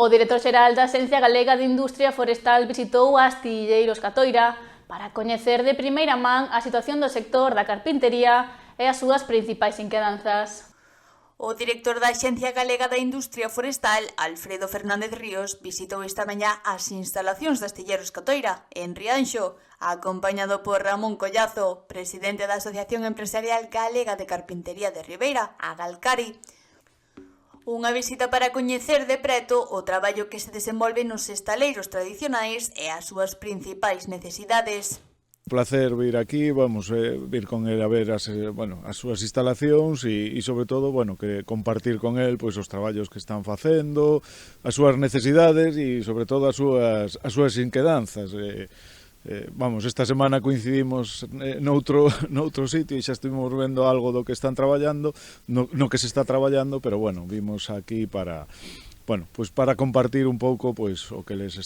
O director xeral da Axencia Galega de Industria Forestal visitou Astilleiros Catoira para coñecer de primeira man a situación do sector da carpintería e as súas principais inquedanzas. O director da Axencia Galega da Industria Forestal, Alfredo Fernández Ríos, visitou esta mañá as instalacións de Astilleiros Catoira, en Rianxo, acompañado por Ramón Collazo, presidente da Asociación Empresarial Galega de Carpintería de Ribeira, a Galcari. Unha visita para coñecer de preto o traballo que se desenvolve nos estaleiros tradicionais e as súas principais necesidades. Placer vir aquí, vamos, vir con el a ver as súas instalacións e sobre todo, que compartir con el pois os traballos que están facendo, as súas necesidades e sobre todo as súas inquedanzas. Esta semana coincidimos noutro sitio e xa estuvimos vendo algo do que están traballando, no que se está traballando, pero vimos aquí para compartir un pouco o que se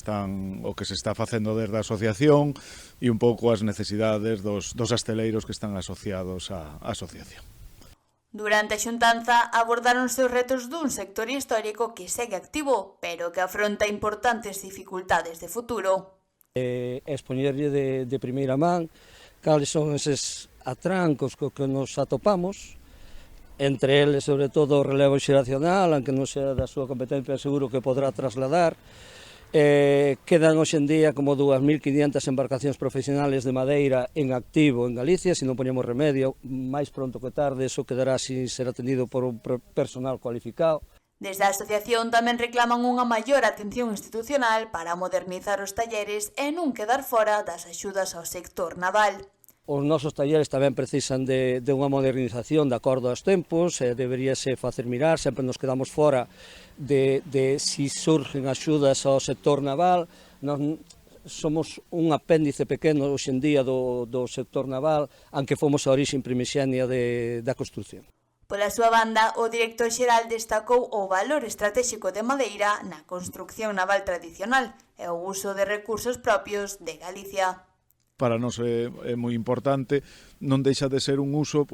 está facendo desde a asociación e un pouco as necesidades dos asteleiros que están asociados á asociación. Durante a xuntanza abordáronse os retos dun sector histórico que segue activo, pero que afronta importantes dificultades de futuro. Expoñerlle de primeira man cales son eses atrancos co que nos atopamos, entre eles, sobre todo, o relevo xeracional, aunque non sea da súa competencia, seguro que podrá trasladar. Quedan hoxe en día como 2.500 embarcacións profesionales de madeira en activo en Galicia. Se non poñemos remedio, máis pronto que tarde, eso quedará sin ser atendido por un personal cualificado. Desde a asociación tamén reclaman unha maior atención institucional para modernizar os talleres e non quedar fora das axudas ao sector naval. Os nosos talleres tamén precisan de unha modernización de acordo aos tempos, deberíase facer mirar, sempre nos quedamos fora de si surgen axudas ao sector naval. Nos somos un apéndice pequeno hoxe en día do sector naval, aunque fomos a orixe primixenia da construción. Pola súa banda, o director xeral destacou o valor estratégico de madeira na construcción naval tradicional e o uso de recursos propios de Galicia. Para nós é moi importante, non deixa de ser un uso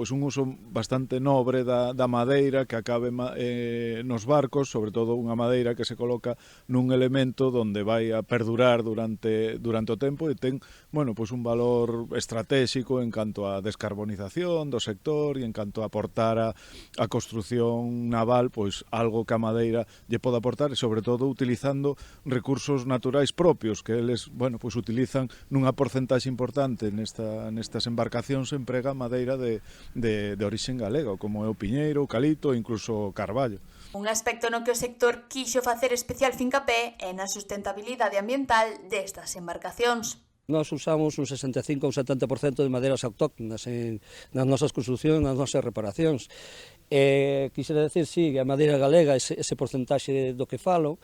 bastante nobre da madeira que acabe nos barcos, sobre todo unha madeira que se coloca nun elemento onde vai a perdurar durante o tempo e ten, un valor estratégico en canto a descarbonización do sector e en canto a aportar a construción naval, algo que a madeira lle pode aportar e sobre todo utilizando recursos naturais propios que eles, utilizan nunha porcentaxe importante nestas embarcacións emprega madeira de orixe galega, como é o piñeiro, o calito e incluso o carballo. Un aspecto no que o sector quixo facer especial fincapé é na sustentabilidade ambiental destas embarcacións. Nós usamos un 65 ou 70% de madeiras autóctonas nas nosas construcións, nas nosas reparacións. Quixera decir, sí, a madeira galega, ese porcentaxe do que falo,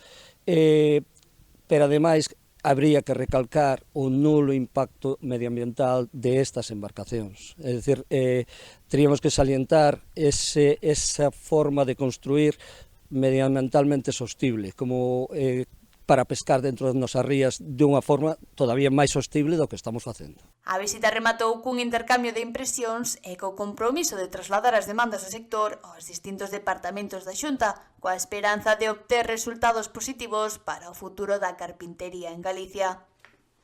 pero ademais habría que recalcar o nulo impacto medioambiental de estas embarcacións. É dicir, teríamos que salientar esa forma de construir medioambientalmente sostible, como para pescar dentro das nosas rías de unha forma todavía máis sostible do que estamos facendo. A visita rematou cun intercambio de impresións e co compromiso de trasladar as demandas do sector aos distintos departamentos da Xunta, coa esperanza de obter resultados positivos para o futuro da carpintería en Galicia.